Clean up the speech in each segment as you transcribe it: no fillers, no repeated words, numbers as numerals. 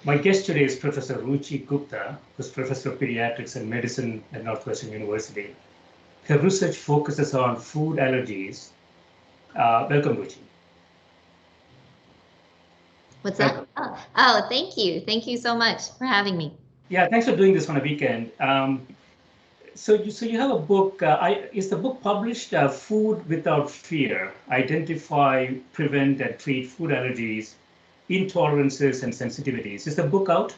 My guest today is Professor Ruchi Gupta, who's Professor of Pediatrics and Medicine at Northwestern University. Her research focuses on food allergies. Welcome, Ruchi. What's that? Oh, thank you. Thank you so much for having me. Yeah, thanks for doing this on a weekend. So you have a book. Is the book published? Food Without Fear: Identify, Prevent, and Treat Food Allergies, Intolerances, and Sensitivities. Is the book out?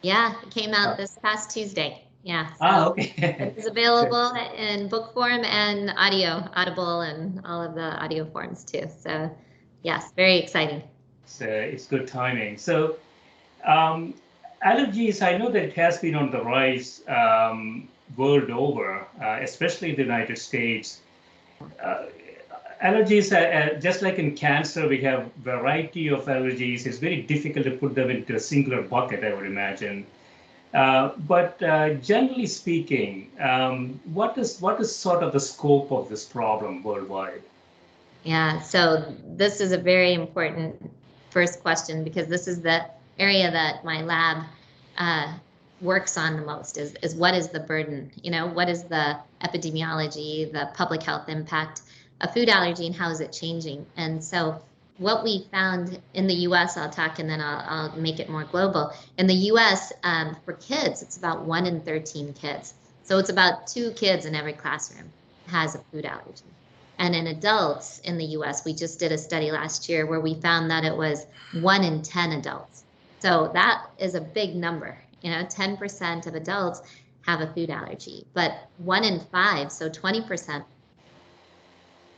Yeah, it came out this past Tuesday. Yeah. So okay. It's available in book form and Audible, and all of the audio forms too. So, yes, very exciting. It's good timing. So, allergies, I know that it has been on the rise world over, especially in the United States. Allergies, just like in cancer, we have variety of allergies. It's very difficult to put them into a singular bucket, I would imagine. But generally speaking, what is sort of the scope of this problem worldwide? Yeah, so this is a very important first question, because this is the area that my lab works on the most, is what is the burden? What is the epidemiology, the public health impact of food allergy, and how is it changing? And so what we found in the US, I'll talk and then I'll make it more global. In the US, for kids, it's about 1 in 13 kids. So it's about 2 kids in every classroom has a food allergy. And in adults in the US, we just did a study last year where we found that it was 1 in 10 adults. So that is a big number. 10% of adults have a food allergy, but 1 in 5, so 20%,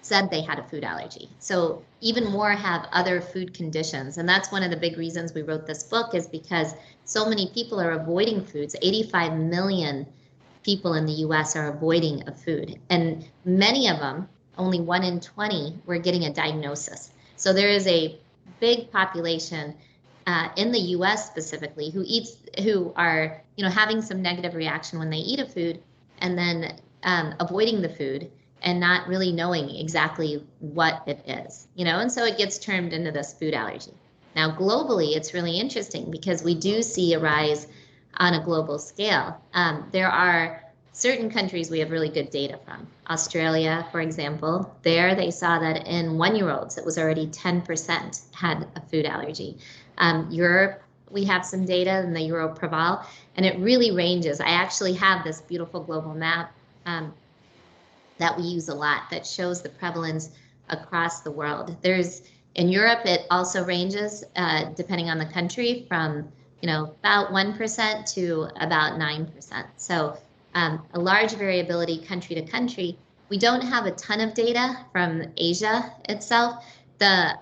said they had a food allergy. So even more have other food conditions. And that's one of the big reasons we wrote this book, is because so many people are avoiding foods. 85 million people in the US are avoiding a food. And many of them, only 1 in 20, were getting a diagnosis. So there is a big population in the US specifically who are having some negative reaction when they eat a food, and then avoiding the food and not really knowing exactly what it is, and so it gets termed into this food allergy. Now, globally, it's really interesting because we do see a rise on a global scale. There are certain countries we have really good data from. Australia, for example, they saw that in 1-year-olds, it was already 10% had a food allergy. Europe, we have some data in the Europroval, and it really ranges. I actually have this beautiful global map that we use a lot that shows the prevalence across the world. In Europe, it also ranges depending on the country from about 1% to about 9%. So a large variability country to country. We don't have a ton of data from Asia itself. The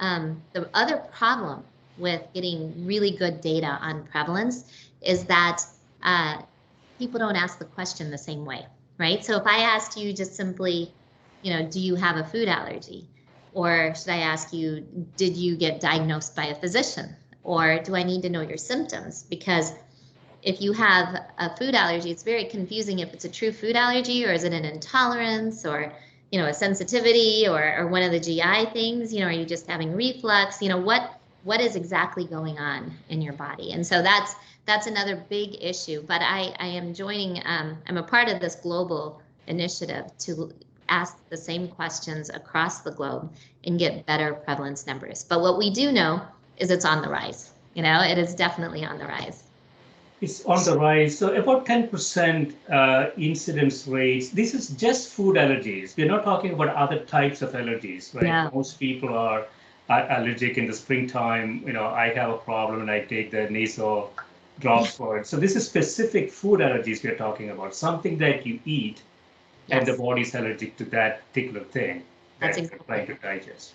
other problem with getting really good data on prevalence is that people don't ask the question the same way, right? So if I asked you just simply, do you have a food allergy? Or should I ask you, did you get diagnosed by a physician? Or do I need to know your symptoms? Because if you have a food allergy, it's very confusing if it's a true food allergy, or is it an intolerance, or a sensitivity, or one of the GI things. Are you just having reflux? What is exactly going on in your body? And so that's another big issue. But I am joining. I'm a part of this global initiative to ask the same questions across the globe and get better prevalence numbers. But what we do know is it's on the rise. It is definitely on the rise. It's on the rise. So about 10% incidence rates. This is just food allergies. We're not talking about other types of allergies, right? Yeah. Most people are allergic in the springtime. I have a problem and I take the nasal drops for it. So this is specific food allergies we're talking about, something that you eat and the body's allergic to that particular thing that you're trying to digest.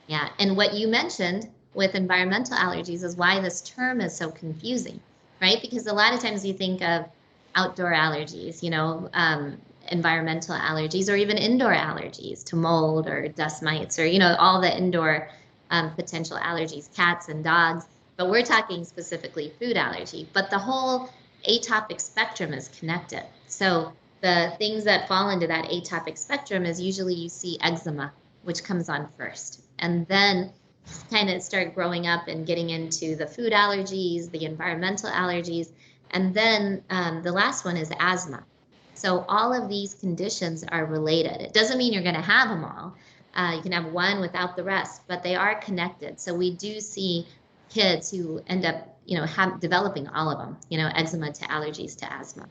Yeah, and what you mentioned with environmental allergies is why this term is so confusing, right? Because a lot of times you think of outdoor allergies, environmental allergies, or even indoor allergies to mold or dust mites, or, all the indoor potential allergies, cats and dogs. But we're talking specifically food allergy. But the whole atopic spectrum is connected. So the things that fall into that atopic spectrum is usually you see eczema, which comes on first. And then kind of start growing up and getting into the food allergies, the environmental allergies, and then the last one is asthma. So all of these conditions are related. It doesn't mean you're going to have them all. You can have one without the rest, but they are connected. So we do see kids who end up, developing all of them, eczema to allergies to asthma.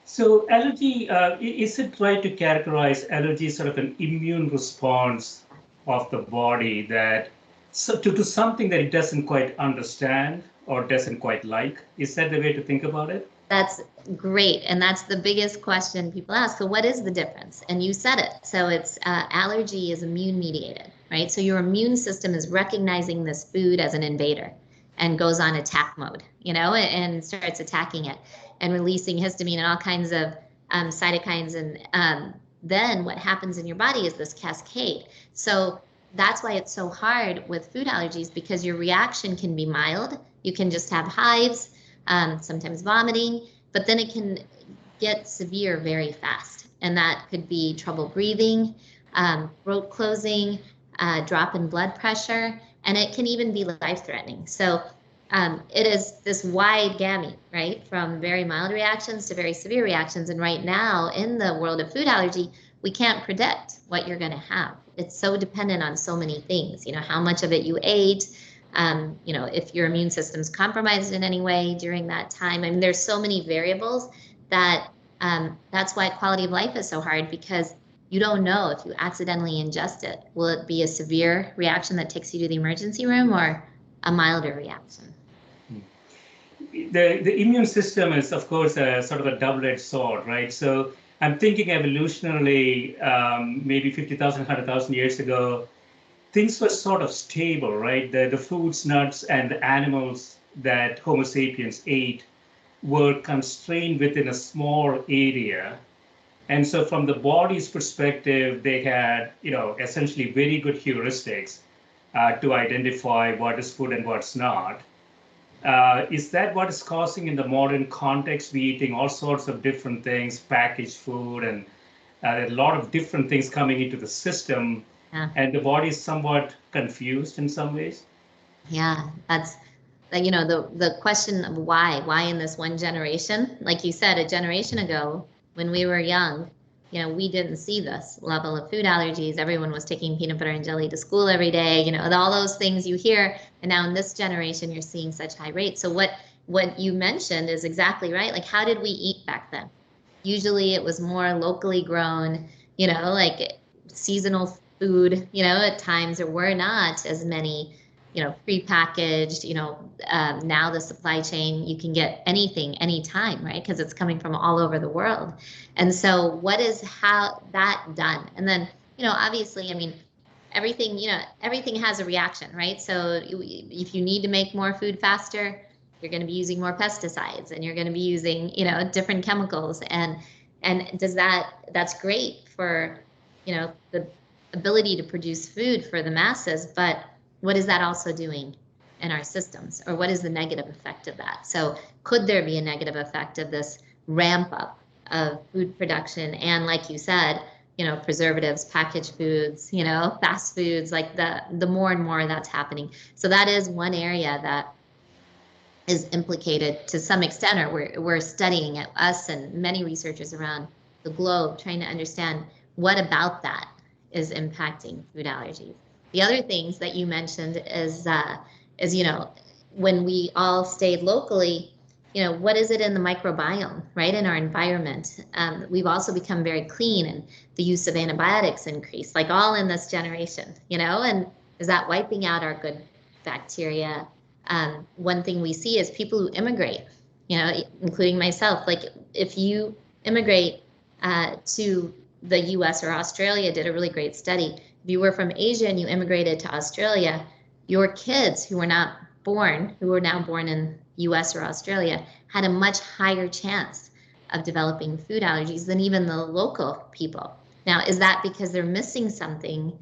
So allergy, is it right to characterize allergy as sort of an immune response of the body that to something that it doesn't quite understand or doesn't quite like? Is that the way to think about it? That's great. And that's the biggest question people ask. So what is the difference? And you said it. So it's allergy is immune mediated, right? So your immune system is recognizing this food as an invader and goes on attack mode, and starts attacking it and releasing histamine and all kinds of cytokines. And then what happens in your body is this cascade. So that's why it's so hard with food allergies, because your reaction can be mild. You can just have hives, sometimes vomiting, but then it can get severe very fast. And that could be trouble breathing, throat closing, drop in blood pressure, and it can even be life-threatening. So it is this wide gamut, right, from very mild reactions to very severe reactions. And right now in the world of food allergy, we can't predict what you're going to have. It's so dependent on so many things, how much of it you ate, if your immune system's compromised in any way during that time. I mean, there's so many variables that that's why quality of life is so hard, because you don't know if you accidentally ingest it. Will it be a severe reaction that takes you to the emergency room or a milder reaction? The immune system is, of course, a sort of a double-edged sword, right? So I'm thinking evolutionarily, maybe 50,000, 100,000 years ago, things were sort of stable, right? The fruits, nuts, and the animals that Homo sapiens ate were constrained within a small area. And so from the body's perspective, they had, essentially very good heuristics to identify what is food and what's not. Is that what is causing in the modern context? We eating all sorts of different things, packaged food, and a lot of different things coming into the system. Yeah. And the body is somewhat confused in some ways. Yeah, that's the question of why in this one generation. Like you said, a generation ago when we were young, we didn't see this level of food allergies. Everyone was taking peanut butter and jelly to school every day, all those things you hear. And now in this generation, you're seeing such high rates. So what you mentioned is exactly right. Like, how did we eat back then? Usually it was more locally grown, like seasonal food, at times there were not as many, prepackaged, now the supply chain, you can get anything, anytime, right? Because it's coming from all over the world. And so how that done? And then, obviously, I mean, everything has a reaction, right? So if you need to make more food faster, you're going to be using more pesticides and you're going to be using, different chemicals. And that's great for, the ability to produce food for the masses, but what is that also doing in our systems, or what is the negative effect of that? So could there be a negative effect of this ramp up of food production? And like you said, preservatives, packaged foods, fast foods, like the more and more that's happening. So that is one area that is implicated to some extent, or we're studying it, us and many researchers around the globe, trying to understand what about that is impacting food allergies. The other things that you mentioned is when we all stayed locally, what is it in the microbiome, right, in our environment? We've also become very clean, and the use of antibiotics increased, like all in this generation, and is that wiping out our good bacteria? One thing we see is people who immigrate, including myself, like if you immigrate to the US or Australia, did a really great study. If you were from Asia and you immigrated to Australia, your kids who were now born in US or Australia had a much higher chance of developing food allergies than even the local people. Now, is that because they're missing something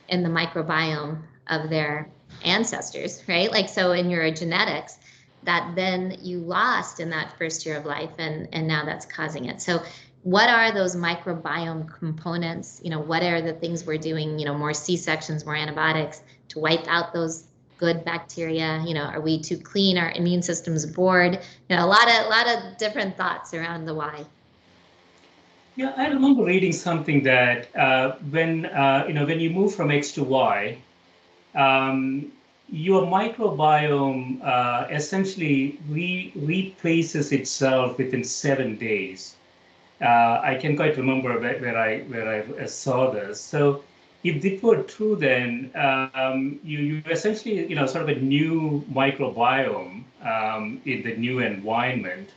in the microbiome of their ancestors, right? Like, so in your genetics that then you lost in that first year of life, and now that's causing it. So what are those microbiome components? What are the things we're doing? More C-sections, more antibiotics, to wipe out those good bacteria? Are we too clean? Our immune system's bored? A lot of different thoughts around the why. Yeah, I remember reading something that when you move from X to Y, um, your microbiome essentially replaces itself within 7 days. I can quite remember where I saw this. So if this were true, then you essentially sort of a new microbiome in the new environment.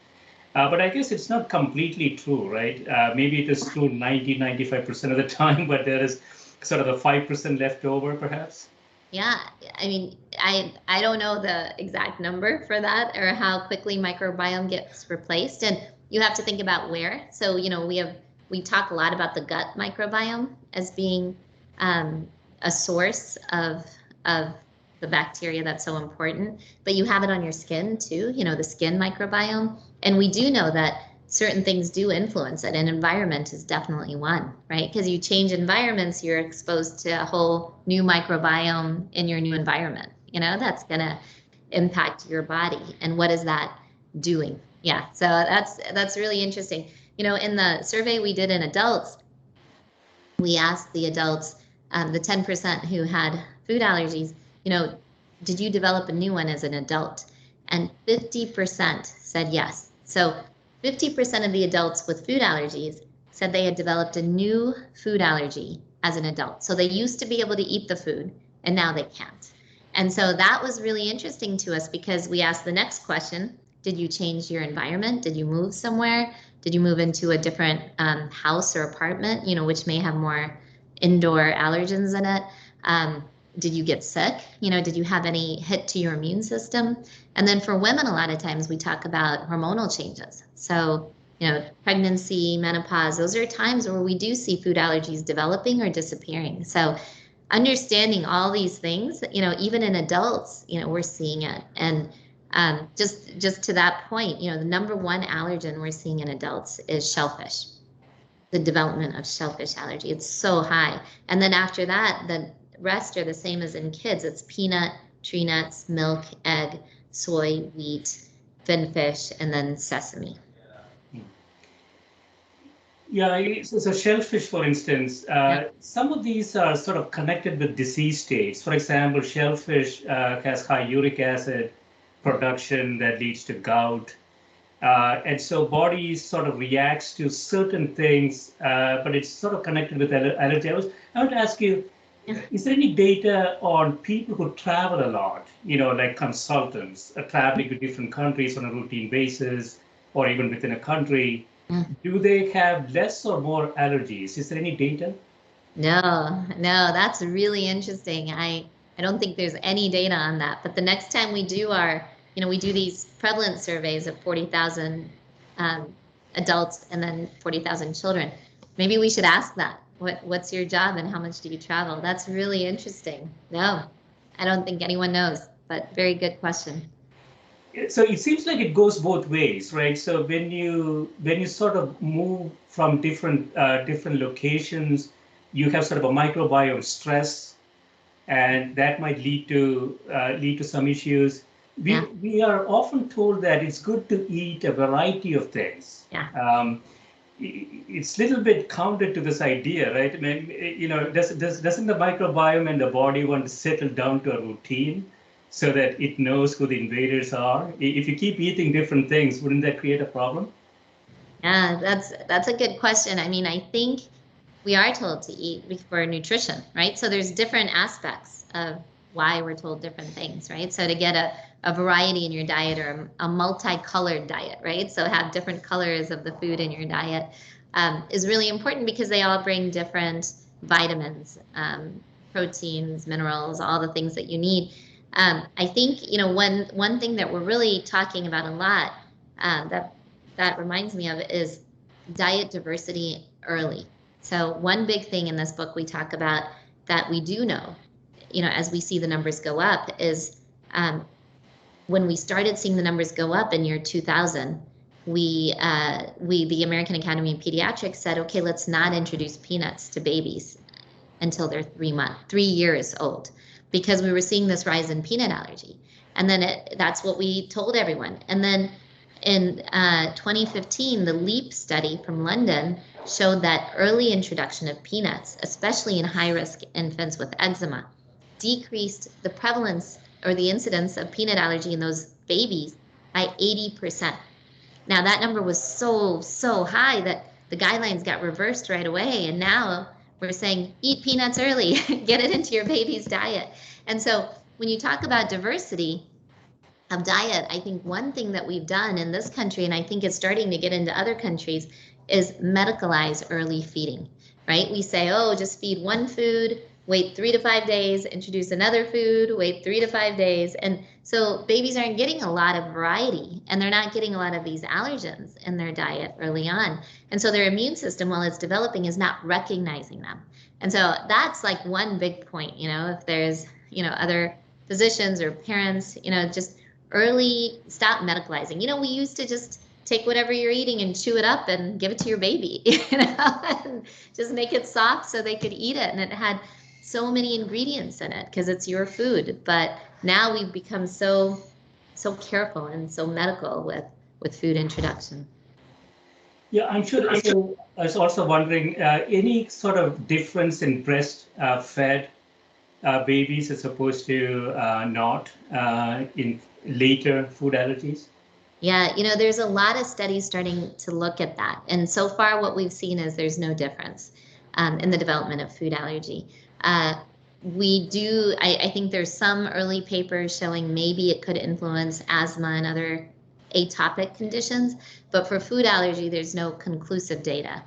But I guess it's not completely true, right? Maybe it is true 95% of the time, but there is sort of a 5% left over, perhaps. Yeah, I mean, I don't know the exact number for that or how quickly microbiome gets replaced, and you have to think about where. So we talk a lot about the gut microbiome as being a source of the bacteria that's so important, but you have it on your skin too. The skin microbiome, and we do know that certain things do influence it, and environment is definitely one, right? Because you change environments, you're exposed to a whole new microbiome in your new environment. That's gonna impact your body, and what is that doing? Yeah, so that's really interesting. In the survey we did in adults, we asked the adults, the 10% who had food allergies, did you develop a new one as an adult? And 50% said yes. So 50% of the adults with food allergies said they had developed a new food allergy as an adult. So they used to be able to eat the food, and now they can't. And so that was really interesting to us, because we asked the next question: did you change your environment? Did you move somewhere? Did you move into a different house or apartment, which may have more indoor allergens in it? Did you get sick? Did you have any hit to your immune system? And then for women, a lot of times we talk about hormonal changes. So, pregnancy, menopause, those are times where we do see food allergies developing or disappearing. So understanding all these things, even in adults, we're seeing it. And just to that point, the number one allergen we're seeing in adults is shellfish. The development of shellfish allergy, it's so high. And then after that, the rest are the same as in kids. It's peanut, tree nuts, milk, egg, soy, wheat, finfish, and then sesame. Yeah, so shellfish, for instance, some of these are sort of connected with disease states. For example, shellfish has high uric acid production that leads to gout. And so body sort of reacts to certain things, but it's sort of connected with allergy. I want to ask you, is there any data on people who travel a lot, like consultants, traveling to different countries on a routine basis, or even within a country? Do they have less or more allergies? Is there any data? No, that's really interesting. I don't think there's any data on that. But the next time we do we do these prevalence surveys of 40,000 adults and then 40,000 children. Maybe we should ask that. What's your job and how much do you travel? That's really interesting. No, I don't think anyone knows, but very good question. So it seems like it goes both ways, right? So when you sort of move from different locations, you have sort of a microbiome stress, and that might lead to some issues. We are often told that it's good to eat a variety of things. Yeah. It's a little bit counter to this idea, right? I mean, doesn't the microbiome and the body want to settle down to a routine so that it knows who the invaders are? If you keep eating different things, wouldn't that create a problem? Yeah, that's a good question. I mean, I think we are told to eat for nutrition, right? So there's different aspects of why we're told different things, right? So to get a variety in your diet, or a multicolored diet, right? So have different colors of the food in your diet is really important, because they all bring different vitamins, proteins, minerals, all the things that you need. I think, one thing that we're really talking about a lot that reminds me of is diet diversity early. So one big thing in this book we talk about that we do know, as we see the numbers go up, is when we started seeing the numbers go up in year 2000, the American Academy of Pediatrics said, okay, let's not introduce peanuts to babies until they're 3 years old, because we were seeing this rise in peanut allergy. And then that's what we told everyone. And then in 2015, the LEAP study from London showed that early introduction of peanuts, especially in high-risk infants with eczema, decreased the prevalence or the incidence of peanut allergy in those babies by 80%. Now that number was so high that the guidelines got reversed right away, and now we're saying eat peanuts early, get it into your baby's diet. And so when you talk about diversity of diet, I think one thing that we've done in this country, and I think it's starting to get into other countries, is medicalize early feeding, right? We say, oh, just feed one food, wait 3 to 5 days, introduce another food, wait 3 to 5 days. And so babies aren't getting a lot of variety, and they're not getting a lot of these allergens in their diet early on. And so their immune system, while it's developing, is not recognizing them. And so that's like one big point, if there's, other physicians or parents, just early stop medicalizing. We used to just take whatever you're eating and chew it up and give it to your baby, and just make it soft so they could eat it. And it had so many ingredients in it because it's your food. But now we've become so careful and so medical with food introduction. Yeah, I'm sure. So I was also wondering, any sort of difference in breast fed babies as opposed to not in later food allergies? Yeah, there's a lot of studies starting to look at that. And so far what we've seen is there's no difference in the development of food allergy. I think there's some early papers showing maybe it could influence asthma and other atopic conditions, but for food allergy, there's no conclusive data.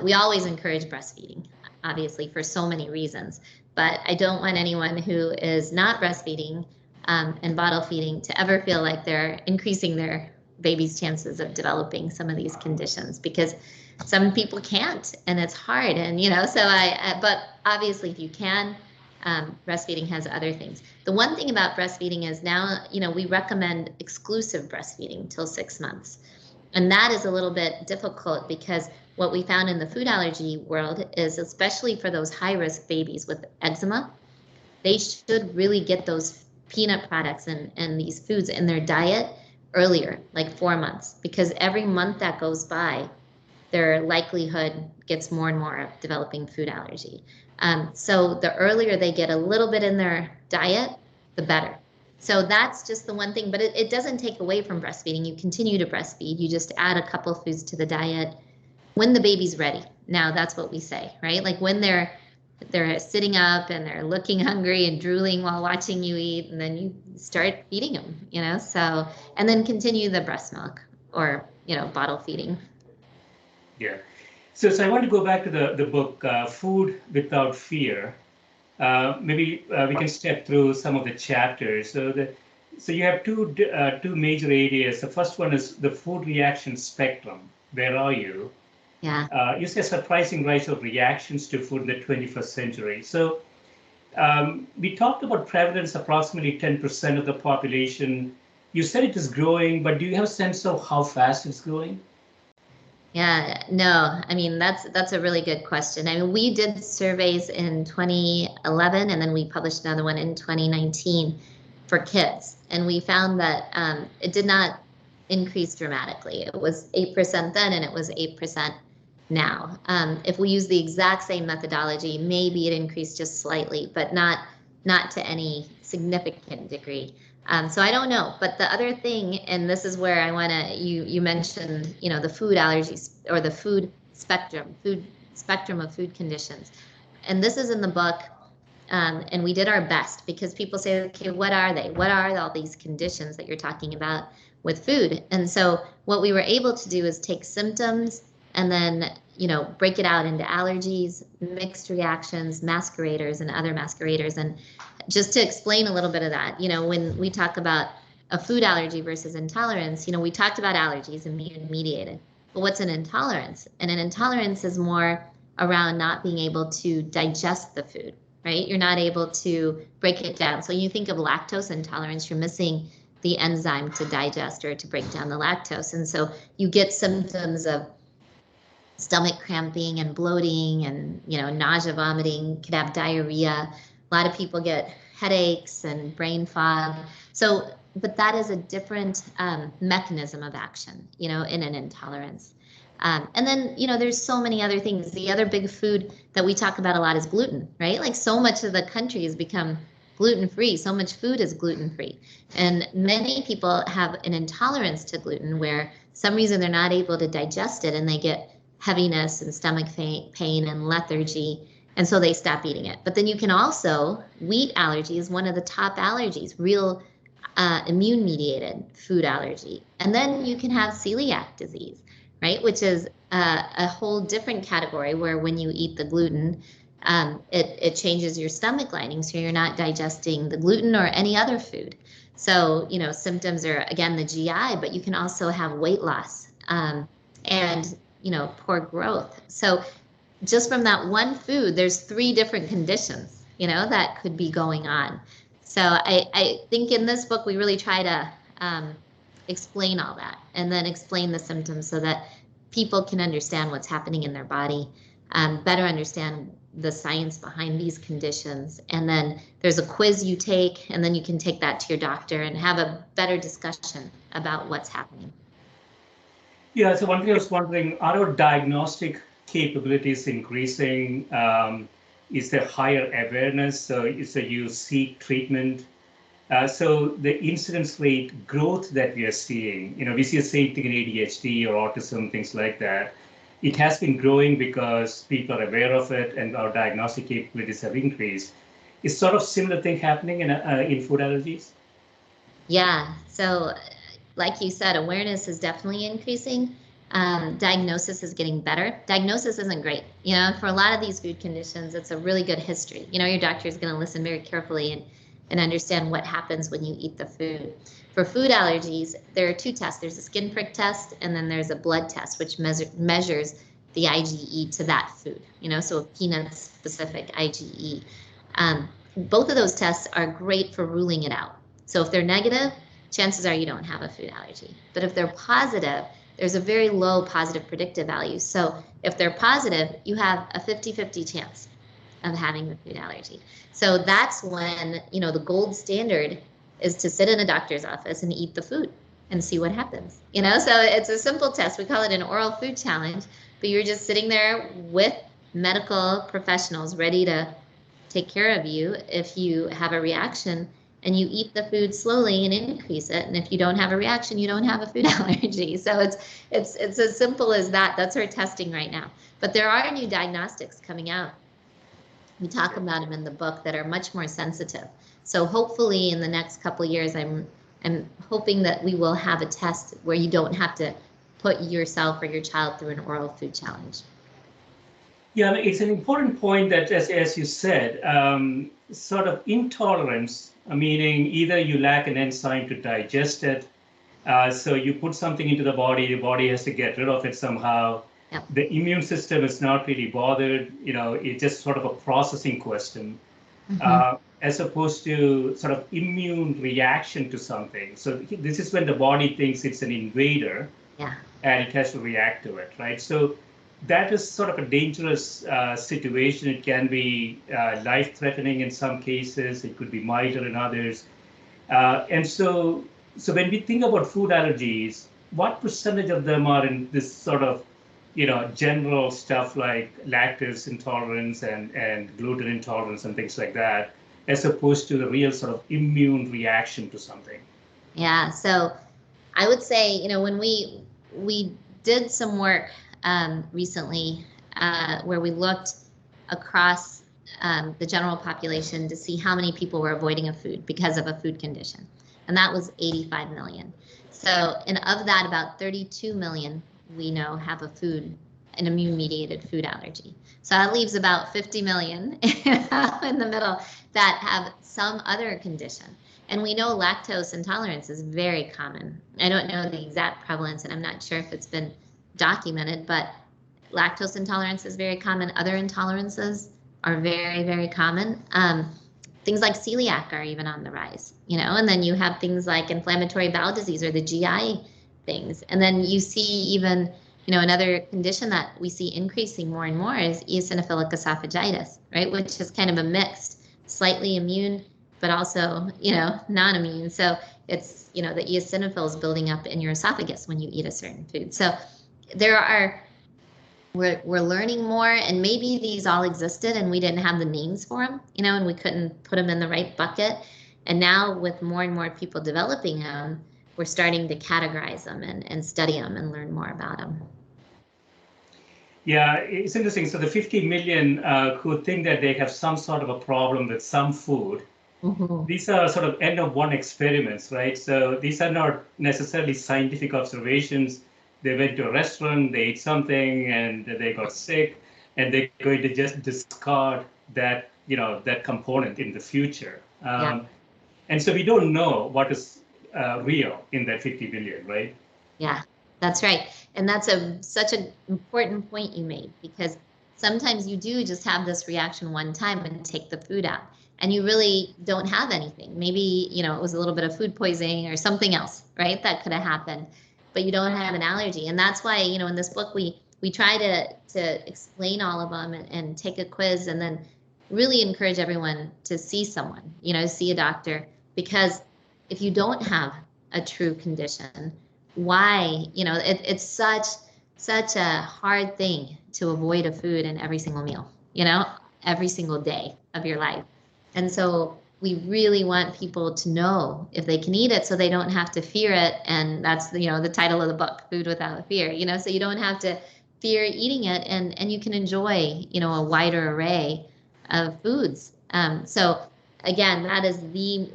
We always encourage breastfeeding, obviously, for so many reasons, but I don't want anyone who is not breastfeeding and bottle feeding to ever feel like they're increasing their baby's chances of developing some of these conditions, because some people can't, and it's hard. And, but obviously if you can, breastfeeding has other things. The one thing about breastfeeding is now, we recommend exclusive breastfeeding till 6 months. And that is a little bit difficult because what we found in the food allergy world is, especially for those high-risk babies with eczema, they should really get those peanut products and these foods in their diet earlier, like 4 months, because every month that goes by, their likelihood gets more and more of developing food allergy. So the earlier they get a little bit in their diet, the better. So that's just the one thing, but it doesn't take away from breastfeeding. You continue to breastfeed. You just add a couple of foods to the diet when the baby's ready. Now that's what we say, right? Like when they're sitting up and they're looking hungry and drooling while watching you eat, and then you start feeding them, so, and then continue the breast milk or, bottle feeding. Yeah. So I want to go back to the book, Food Without Fear. Maybe we can step through some of the chapters. So you have two major areas. The first one is the food reaction spectrum. Where are you? Yeah. You say surprising rise of reactions to food in the 21st century. So we talked about prevalence, approximately 10% of the population. You said it is growing, but do you have a sense of how fast it's growing? Yeah, no, I mean, that's a really good question. I mean, we did surveys in 2011, and then we published another one in 2019 for kids. And we found that it did not increase dramatically. It was 8% then, and it was 8% now. If we use the exact same methodology, maybe it increased just slightly, but not to any significant degree. So I don't know, but the other thing, and this is where I want to, you mentioned, the food allergies or the food spectrum of food conditions. And this is in the book, and we did our best because people say, okay, what are they? What are all these conditions that you're talking about with food? And so what we were able to do is take symptoms and then, break it out into allergies, mixed reactions, masqueraders, and other masqueraders. And just to explain a little bit of that, when we talk about a food allergy versus intolerance, we talked about allergies, immune mediated. But what's an intolerance? And an intolerance is more around not being able to digest the food, right? You're not able to break it down. So you think of lactose intolerance, you're missing the enzyme to digest or to break down the lactose. And so you get symptoms of stomach cramping and bloating and, nausea, vomiting, could have diarrhea. A lot of people get headaches and brain fog. So, but that is a different mechanism of action, in an intolerance. And then, there's so many other things. The other big food that we talk about a lot is gluten, right? Like so much of the country has become gluten-free. So much food is gluten-free. And many people have an intolerance to gluten where some reason they're not able to digest it and they get heaviness and stomach pain and lethargy. And so they stop eating it. But then you can also, wheat allergy is one of the top allergies, real immune-mediated food allergy. And then you can have celiac disease, right? Which is a whole different category where when you eat the gluten, it changes your stomach lining, so you're not digesting the gluten or any other food. So, symptoms are, again, the GI, but you can also have weight loss and, poor growth. So just from that one food, there's 3 different conditions, that could be going on. So I think in this book, we really try to explain all that and then explain the symptoms so that people can understand what's happening in their body, better understand the science behind these conditions. And then there's a quiz you take, and then you can take that to your doctor and have a better discussion about what's happening. Yeah, so one thing I was wondering, are our diagnostic capabilities increasing? Is there higher awareness? So you seek treatment? So the incidence rate growth that we are seeing, we see the same thing in ADHD or autism, things like that. It has been growing because people are aware of it and our diagnostic capabilities have increased. Is sort of similar thing happening in food allergies? Yeah, so like you said, awareness is definitely increasing. Diagnosis is getting better. Diagnosis isn't great. For a lot of these food conditions, it's a really good history. Your doctor is going to listen very carefully and understand what happens when you eat the food. For food allergies, there are 2 tests. There's a skin prick test, and then there's a blood test, which measures the IgE to that food, so a peanut-specific IgE. Both of those tests are great for ruling it out. So if they're negative, chances are you don't have a food allergy. But if they're positive, there's a very low positive predictive value. So if they're positive, you have a 50-50 chance of having the food allergy. So that's when, the gold standard is to sit in a doctor's office and eat the food and see what happens. So it's a simple test. We call it an oral food challenge, but you're just sitting there with medical professionals ready to take care of you if you have a reaction, and you eat the food slowly and increase it. And if you don't have a reaction, you don't have a food allergy. So it's as simple as that. That's our testing right now. But there are new diagnostics coming out. We talk about them in the book that are much more sensitive. So hopefully in the next couple of years, I'm hoping that we will have a test where you don't have to put yourself or your child through an oral food challenge. Yeah, it's an important point that, as you said, sort of intolerance, meaning either you lack an enzyme to digest it, so you put something into the body has to get rid of it somehow. Yep. The immune system is not really bothered, it's just sort of a processing question, as opposed to sort of immune reaction to something. So this is when the body thinks it's an invader, and it has to react to it, right? So that is sort of a dangerous situation. It can be life-threatening in some cases. It could be milder in others. And so when we think about food allergies, what percentage of them are in this sort of, general stuff like lactose intolerance and gluten intolerance and things like that, as opposed to the real sort of immune reaction to something? Yeah, so I would say, when we did some work recently where we looked across the general population to see how many people were avoiding a food because of a food condition. And that was 85 million. So, and of that, about 32 million we know have an immune-mediated food allergy. So that leaves about 50 million in the middle that have some other condition. And we know lactose intolerance is very common. I don't know the exact prevalence, and I'm not sure if it's been documented, but lactose intolerance is very common. Other intolerances are very, very common. Things like celiac are even on the rise, and then you have things like inflammatory bowel disease or the GI things. And then you see even Another condition that we see increasing more and more is eosinophilic esophagitis, right? Which is kind of a mixed, slightly immune, but also, non-immune. So it's, the eosinophils building up in your esophagus when you eat a certain food. So we're learning more, and maybe these all existed and we didn't have the names for them, and we couldn't put them in the right bucket. And now with more and more people developing them, we're starting to categorize them and study them and learn more about them. Yeah, it's interesting. So the 50 million who think that they have some sort of a problem with some food, these are sort of end of one experiments, right? So these are not necessarily scientific observations. They went to a restaurant, they ate something, and they got sick, and they're going to just discard that, that component in the future. And so we don't know what is real in that 50 billion, right? Yeah, that's right. And that's such an important point you made, because sometimes you do just have this reaction one time and take the food out, and you really don't have anything. Maybe, it was a little bit of food poisoning or something else, right? That could have happened, but you don't have an allergy. And that's why, in this book, we try to explain all of them and take a quiz, and then really encourage everyone to see someone, see a doctor, because if you don't have a true condition, why, it's such a hard thing to avoid a food in every single meal, every single day of your life. And so we really want people to know if they can eat it, so they don't have to fear it. And that's the title of the book, Food Without Fear, so you don't have to fear eating it, and you can enjoy, a wider array of foods. So again, that is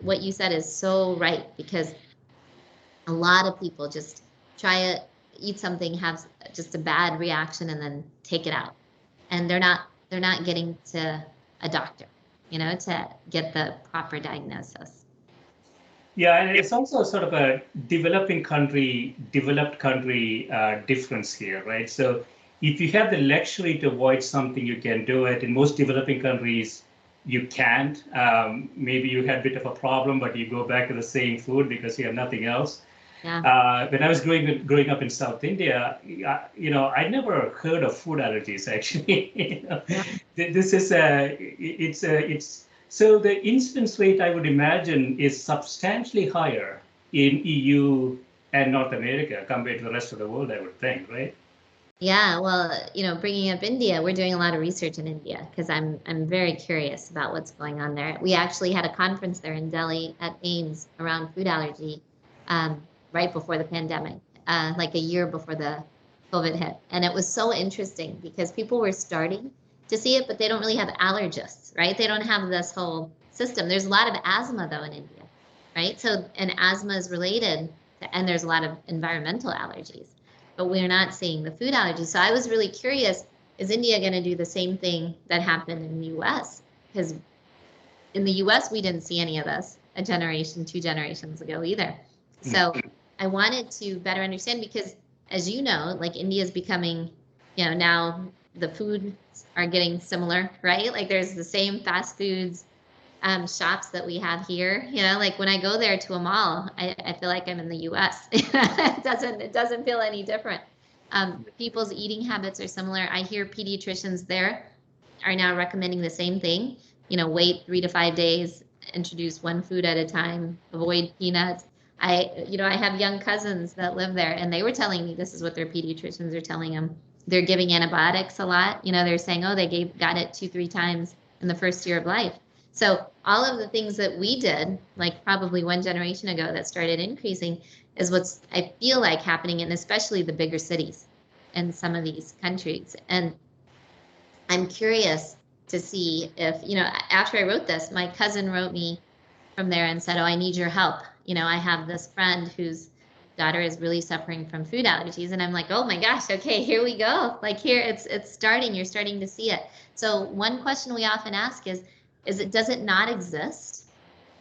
what you said is so right, because a lot of people just try to eat something, have just a bad reaction, and then take it out, and they're not getting to a doctor, to get the proper diagnosis. Yeah, and it's also sort of a developed country difference here, right? So if you have the luxury to avoid something, you can do it. In most developing countries, you can't. Maybe you had a bit of a problem, but you go back to the same food because you have nothing else. Yeah. When I was growing up in South India, I never heard of food allergies, actually. This is it's so the incidence rate, I would imagine, is substantially higher in EU and North America compared to the rest of the world, I would think, right? Yeah, well, bringing up India, we're doing a lot of research in India because I'm very curious about what's going on there. We actually had a conference there in Delhi at AIMS around food allergy right before the pandemic, like a year before the COVID hit. And it was so interesting because people were starting to see it, but they don't really have allergists, right? They don't have this whole system. There's a lot of asthma, though, in India, right? So, and asthma is related to, and there's a lot of environmental allergies, but we're not seeing the food allergies. So I was really curious, is India going to do the same thing that happened in the US? Because in the US, we didn't see any of this a generation, 2 generations ago either. So I wanted to better understand, because as you know, like India is becoming, now the foods are getting similar, right? Like there's the same fast foods shops that we have here. Like when I go there to a mall, I feel like I'm in the US. It doesn't feel any different. People's eating habits are similar. I hear pediatricians there are now recommending the same thing. Wait 3 to 5 days, introduce one food at a time, avoid peanuts. I have young cousins that live there, and they were telling me this is what their pediatricians are telling them. They're giving antibiotics a lot. They're saying, oh, they got it 2-3 times in the first year of life. So all of the things that we did, like probably 1 generation ago, that started increasing is what's, I feel like, happening in especially the bigger cities in some of these countries. And I'm curious to see if, after I wrote this, my cousin wrote me from there and said, oh, I need your help. I have this friend whose daughter is really suffering from food allergies. And I'm like, oh my gosh, okay, here we go. Like here, it's starting, you're starting to see it. So one question we often ask is does it not exist?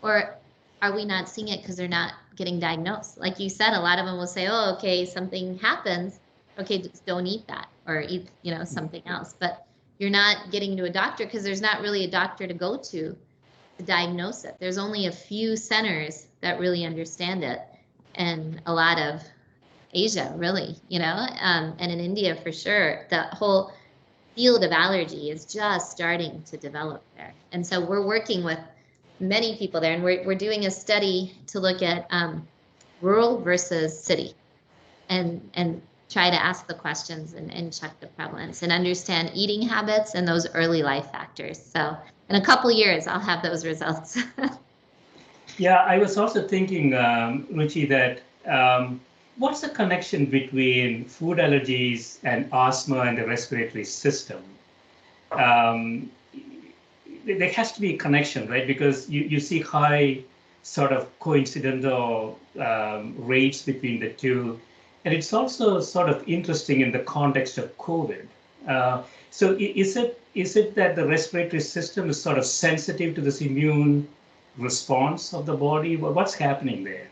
Or are we not seeing it because they're not getting diagnosed? Like you said, a lot of them will say, oh, okay, something happens. Okay, just don't eat that, or eat, something else. But you're not getting to a doctor because there's not really a doctor to go to diagnose it. There's only a few centers that really understand it, and a lot of Asia, really, and in India for sure. The whole field of allergy is just starting to develop there. And so we're working with many people there, and we're doing a study to look at rural versus city, and try to ask the questions and check the prevalence and understand eating habits and those early life factors. So in a couple years, I'll have those results. Yeah, I was also thinking, Ruchi, that what's the connection between food allergies and asthma and the respiratory system? Um, there has to be a connection, right? Because you see high sort of coincidental rates between the two. And it's also sort of interesting in the context of COVID. So is it that the respiratory system is sort of sensitive to this immune response of the body? What's happening there?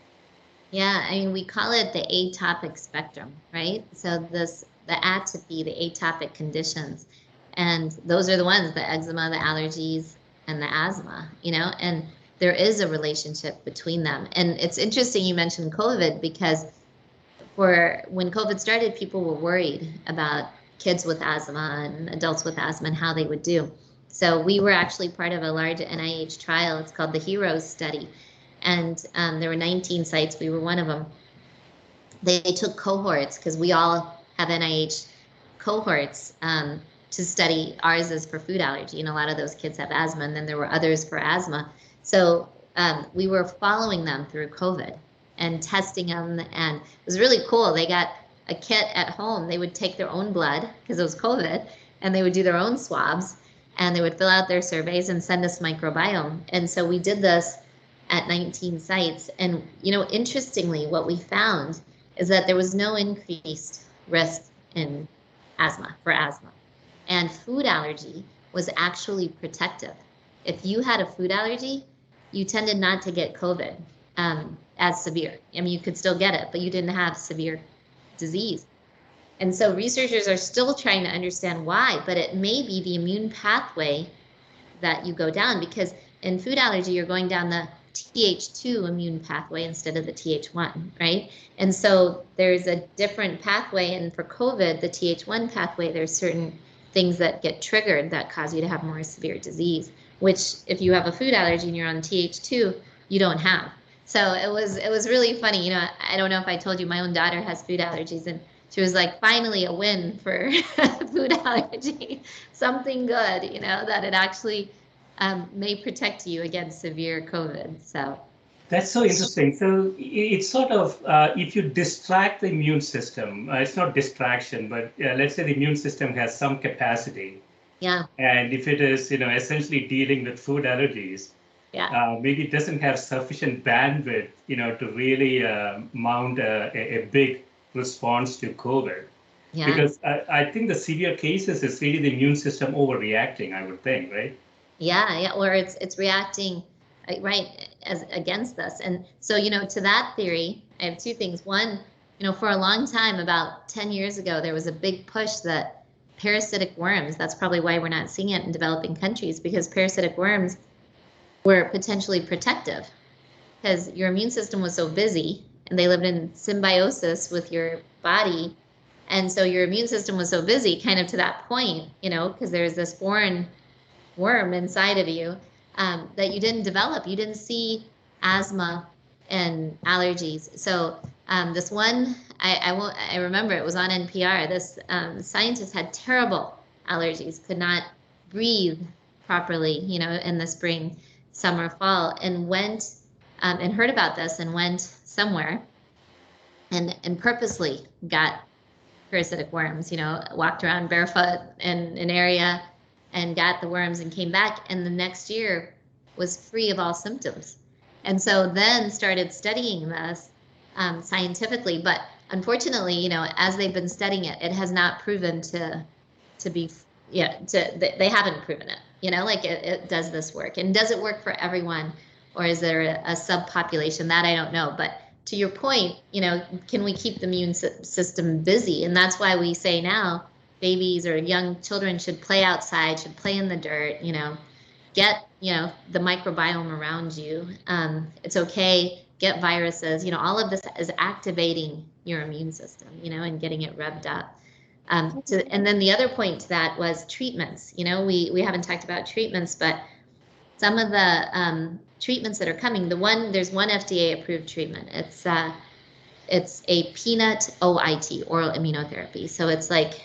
Yeah, I mean, we call it the atopic spectrum, right? So the atopy, the atopic conditions, and those are the ones, the eczema, the allergies, and the asthma, and there is a relationship between them. And it's interesting you mentioned COVID, because when COVID started, people were worried about kids with asthma and adults with asthma and how they would do. So we were actually part of a large NIH trial. It's called the HEROES study. And there were 19 sites. We were one of them. They took cohorts, because we all have NIH cohorts to study. Ours is for food allergy, and a lot of those kids have asthma, and then there were others for asthma. So we were following them through COVID and testing them, and it was really cool. They got a kit at home. They would take their own blood, because it was COVID, and they would do their own swabs, and they would fill out their surveys and send us microbiome. And so we did this at 19 sites. And, interestingly, what we found is that there was no increased risk in for asthma. And food allergy was actually protective. If you had a food allergy, you tended not to get COVID as severe. I mean, you could still get it, but you didn't have severe disease. And so researchers are still trying to understand why, but it may be the immune pathway that you go down, because in food allergy, you're going down the Th2 immune pathway instead of the Th1, right? And so there's a different pathway, and for COVID, the Th1 pathway, there's certain things that get triggered that cause you to have more severe disease, which if you have a food allergy and you're on Th2, you don't have. So it was really funny. I don't know if I told you, my own daughter has food allergies, and she was like, finally a win for food allergy, something good, that it actually may protect you against severe COVID. So that's so interesting. So it's sort of, if you distract the immune system, it's not distraction, but let's say the immune system has some capacity. Yeah. And if it is, essentially dealing with food allergies, yeah. Maybe it doesn't have sufficient bandwidth, to really mount a big response to COVID. Yeah. Because I think the severe cases is really the immune system overreacting, I would think, right? Yeah, or it's reacting right as against us. And so, to that theory, I have two things. One, for a long time, about 10 years ago, there was a big push that parasitic worms, that's probably why we're not seeing it in developing countries, because parasitic worms were potentially protective, because your immune system was so busy and they lived in symbiosis with your body. And so your immune system was so busy, kind of to that point, because there's this foreign worm inside of you that you didn't develop. You didn't see asthma and allergies. So this one, I remember it was on NPR. This scientist had terrible allergies, could not breathe properly, in the spring, summer, fall, and went and heard about this and went somewhere and purposely got parasitic worms, walked around barefoot in an area and got the worms and came back, and the next year was free of all symptoms. And so then started studying this scientifically, but unfortunately, as they've been studying it, it has not proven to be, they haven't proven it, like it does this work. And does it work for everyone, or is there a subpopulation? That I don't know. But to your point, can we keep the immune system busy? And that's why we say now babies or young children should play outside, should play in the dirt, get, the microbiome around you. It's okay, get viruses, all of this is activating your immune system, and getting it revved up. And then the other point to that was treatments. We haven't talked about treatments, but some of the treatments that are coming, there's one FDA approved treatment. It's a peanut OIT, oral immunotherapy. So it's like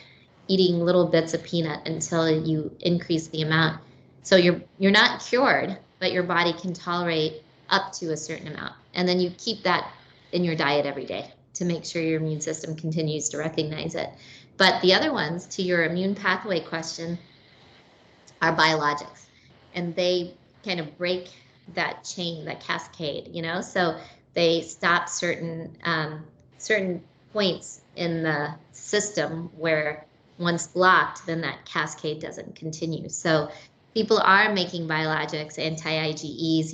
eating little bits of peanut until you increase the amount. So you're not cured, but your body can tolerate up to a certain amount. And then you keep that in your diet every day to make sure your immune system continues to recognize it. But the other ones, to your immune pathway question, are biologics. And they kind of break that chain, that cascade, So they stop certain points in the system where once blocked, then that cascade doesn't continue. So people are making biologics, anti-IgEs,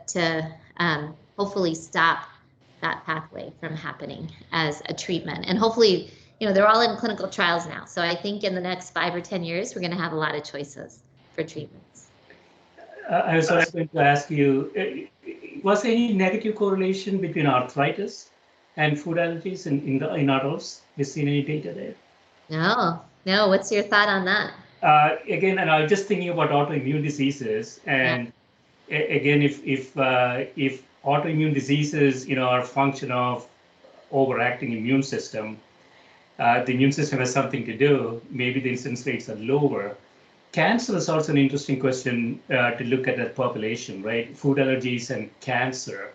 to hopefully stop that pathway from happening as a treatment. And hopefully, they're all in clinical trials now. So I think in the next 5 or 10 years, we're going to have a lot of choices for treatments. I was also going to ask you, was there any negative correlation between arthritis and food allergies in adults? Have you seen any data there? No. What's your thought on that? Again, and I was just thinking about autoimmune diseases, and again, if autoimmune diseases, are a function of overacting immune system, the immune system has something to do. Maybe the incidence rates are lower. Cancer is also an interesting question to look at that population, right? Food allergies and cancer,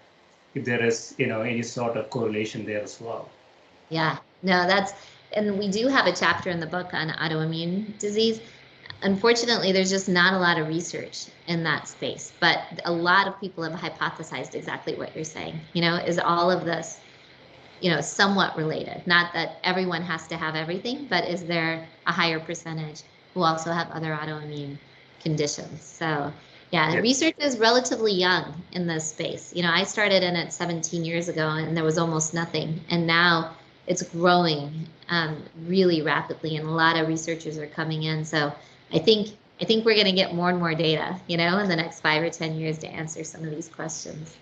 if there is, any sort of correlation there as well. Yeah, no, and we do have a chapter in the book on autoimmune disease. Unfortunately, there's just not a lot of research in that space, but a lot of people have hypothesized exactly what you're saying, is all of this, somewhat related. Not that everyone has to have everything, but is there a higher percentage who also have other autoimmune conditions? So yeah, research is relatively young in this space. I started in it 17 years ago and there was almost nothing. And now it's growing really rapidly and a lot of researchers are coming in. So I think we're going to get more and more data, in the next 5 or 10 years to answer some of these questions.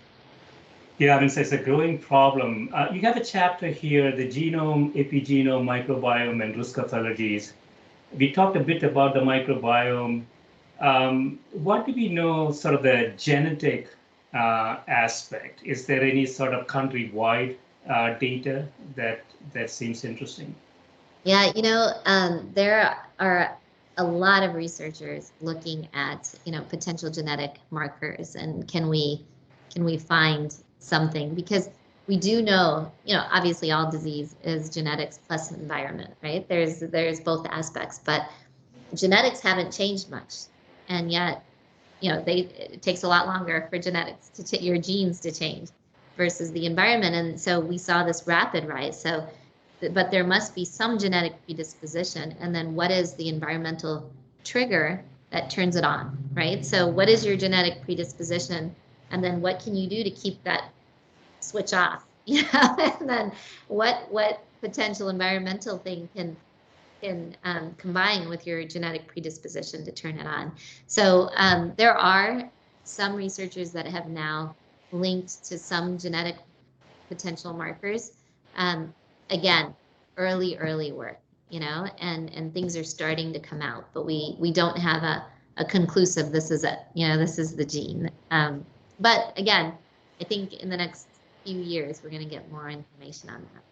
Yeah, I mean, so it's a growing problem. You have a chapter here, the genome, epigenome, microbiome, and risk of allergies. We talked a bit about the microbiome. What do we know, sort of the genetic aspect? Is there any sort of countrywide data that seems interesting? Yeah, there are a lot of researchers looking at, potential genetic markers and can we find something, because we do know, obviously all disease is genetics plus environment, right? There's both aspects, but genetics haven't changed much. And yet, it takes a lot longer for genetics your genes to change versus the environment. And so we saw this rapid rise. So, but there must be some genetic predisposition. And then what is the environmental trigger that turns it on, right? So what is your genetic predisposition? And then what can you do to keep that switch off? And then what potential environmental thing can combine with your genetic predisposition to turn it on? So there are some researchers that have now linked to some genetic potential markers. Again, early work, and things are starting to come out, but we don't have a conclusive, this is it, this is the gene. But again, I think in the next few years, we're going to get more information on that.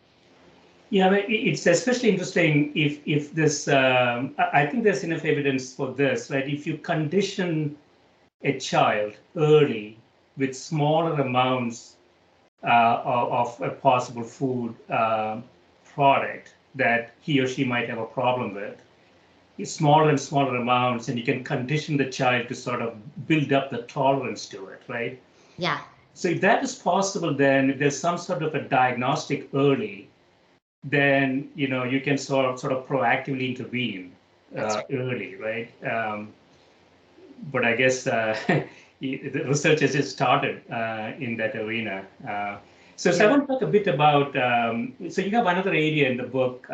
Yeah, it's especially interesting if this, I think there's enough evidence for this, right? If you condition a child early with smaller amounts of a possible food product that he or she might have a problem with, smaller and smaller amounts, and you can condition the child to sort of build up the tolerance to it, right? Yeah. So if that is possible, then if there's some sort of a diagnostic early, then you can sort of proactively intervene early, right? But I guess the research has just started in that arena. So I want to talk a bit about. So you have another area in the book.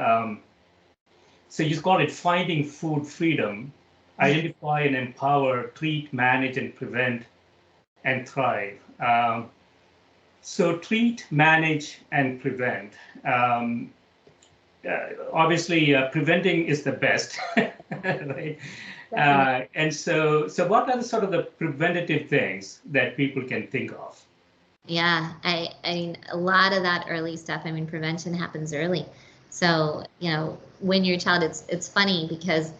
So you call it Finding Food Freedom: Identify and Empower, Treat, Manage, and Prevent, and Thrive. So treat, manage, and prevent. Obviously, preventing is the best, right? And so what are the sort of the preventative things that people can think of? Yeah, I mean, a lot of that early stuff, I mean, prevention happens early. So, when your child, it's funny because,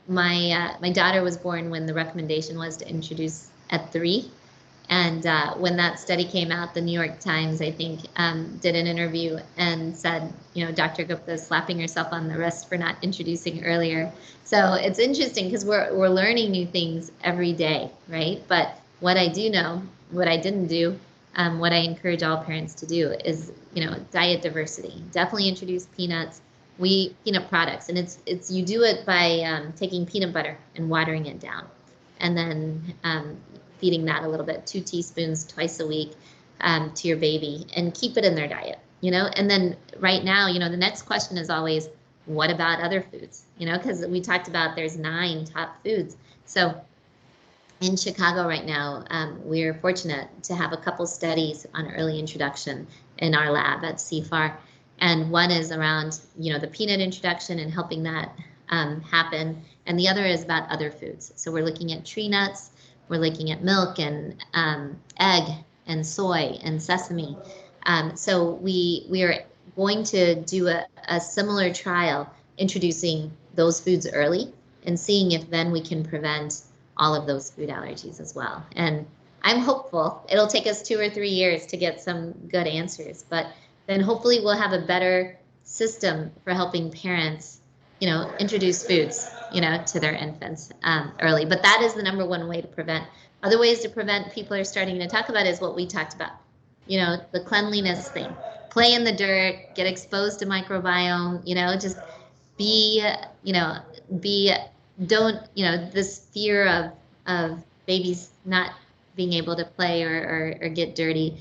my daughter was born when the recommendation was to introduce at 3. And when that study came out, the New York Times, I think, did an interview and said, Dr. Gupta is slapping herself on the wrist for not introducing earlier. So it's interesting because we're learning new things every day, right? But what I do know, what I didn't do, what I encourage all parents to do is, diet diversity. Definitely introduce peanuts, peanut products, and it's you do it by taking peanut butter and watering it down, and then feeding that a little bit, 2 teaspoons twice a week to your baby, and keep it in their diet, And then right now, the next question is always, what about other foods? Because we talked about there's 9 top foods. So in Chicago right now, we're fortunate to have a couple studies on early introduction in our lab at CFAR. And one is around, the peanut introduction and helping that happen. And the other is about other foods. So we're looking at tree nuts, we're looking at milk and egg and soy and sesame. So we are going to do a similar trial introducing those foods early and seeing if then we can prevent all of those food allergies as well. And I'm hopeful it'll take us 2 or 3 years to get some good answers, but then hopefully we'll have a better system for helping parents introduce foods, to their infants early. But that is the number one way to prevent. Other ways to prevent people are starting to talk about is what we talked about, the cleanliness thing. Play in the dirt, get exposed to microbiome, just be, don't, this fear of babies not being able to play or get dirty,